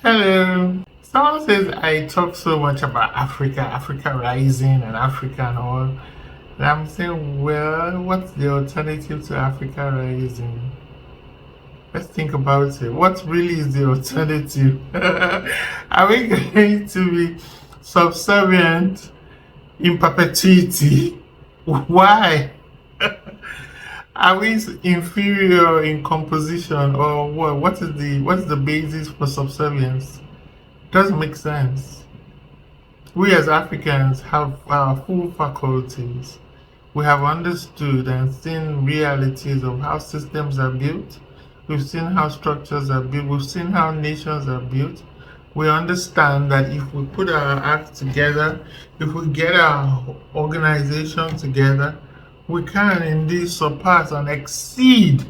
Hello. Someone says I talk so much about Africa, Africa rising, and Africa and all. And I'm saying, well, what's the alternative to Africa rising? Let's think about it. What really is the alternative? Are we going to be subservient in perpetuity? Why? Are we inferior in composition, or what? What is the basis for subservience? Doesn't make sense. We as Africans have our full faculties. We have understood and seen realities of how systems are built. We've seen how structures are built. We've seen how nations are built. We understand that if we put our act together, if we get our organization together, we can indeed surpass and exceed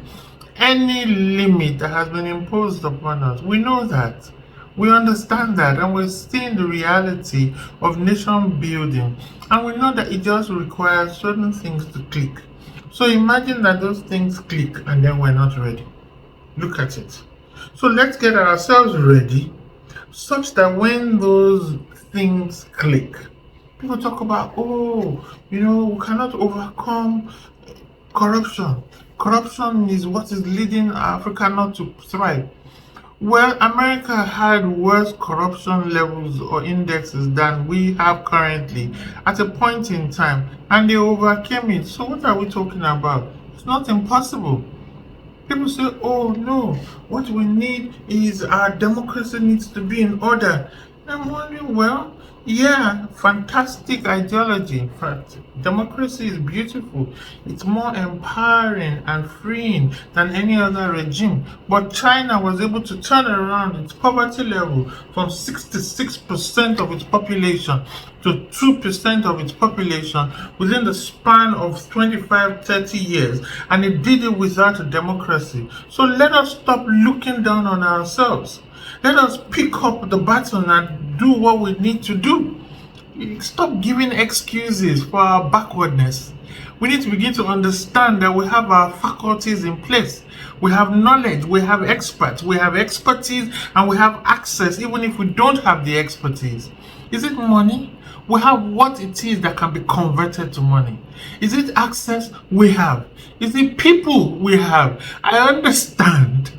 any limit that has been imposed upon us. We know that. We understand that, and we're seeing the reality of nation building, and we know that it just requires certain things to click. So imagine that those things click and then we're not ready. Look at it. So let's get ourselves ready such that when those things click, people talk about, oh, we cannot overcome corruption. Corruption is what is leading Africa not to thrive. Well, America had worse corruption levels or indexes than we have currently at a point in time, and they overcame it. So, what are we talking about? It's not impossible. People say, oh no, what we need is our democracy needs to be in order. I'm wondering, well, yeah, fantastic ideology. In fact, democracy is beautiful. It's more empowering and freeing than any other regime. But China was able to turn around its poverty level from 66% of its population to 2% of its population within the span of 25, 30 years. And it did it without a democracy. So let us stop looking down on ourselves. Let us pick up the baton and do what we need to do. Stop giving excuses for our backwardness. We need to begin to understand that we have our faculties in place. We have knowledge, we have experts, we have expertise, and we have access even if we don't have the expertise. Is it money? We have what it is that can be converted to money. Is it access? We have. Is it people? We have. I understand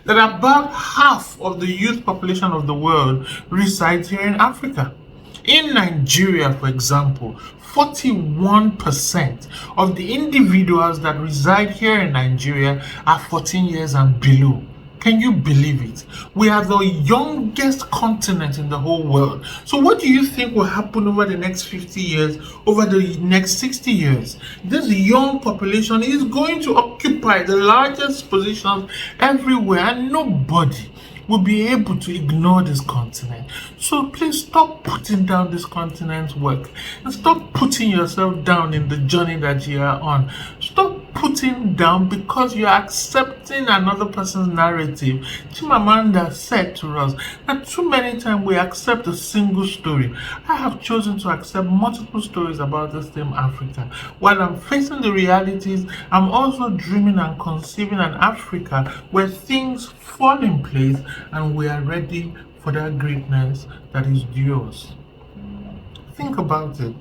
that about half of the youth population of the world resides here in Africa. In Nigeria, for example, 41% of the individuals that reside here in Nigeria are 14 years and below. Can you believe it? We are the youngest continent in the whole world. So what do you think will happen over the next 50 years, over the next 60 years? This young population is going to occupy the largest positions everywhere, and nobody will be able to ignore this continent. So please stop putting down this continent's work and stop putting yourself down in the journey that you are on. Stop putting down because you're accepting another person's narrative. Chimamanda said to us that too many times we accept a single story. I have chosen to accept multiple stories about the same Africa. While I'm facing the realities, I'm also dreaming and conceiving an Africa where things fall in place and we are ready for that greatness that is due us. Think about it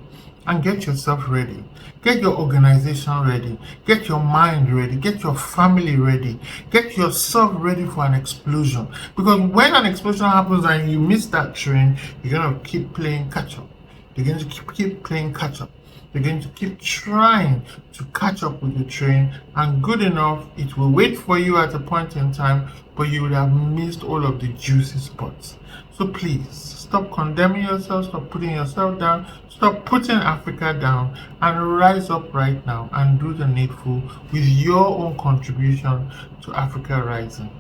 and get yourself ready. Get your organization ready. Get your mind ready. Get your family ready. Get yourself ready for an explosion. Because when an explosion happens and you miss that train, you're going to keep playing catch up. You're going to keep playing catch up. You're going to keep trying to catch up with the train, and good enough, it will wait for you at a point in time, but you would have missed all of the juicy spots. So please, stop condemning yourself, stop putting yourself down, stop putting Africa down, and rise up right now and do the needful with your own contribution to Africa rising.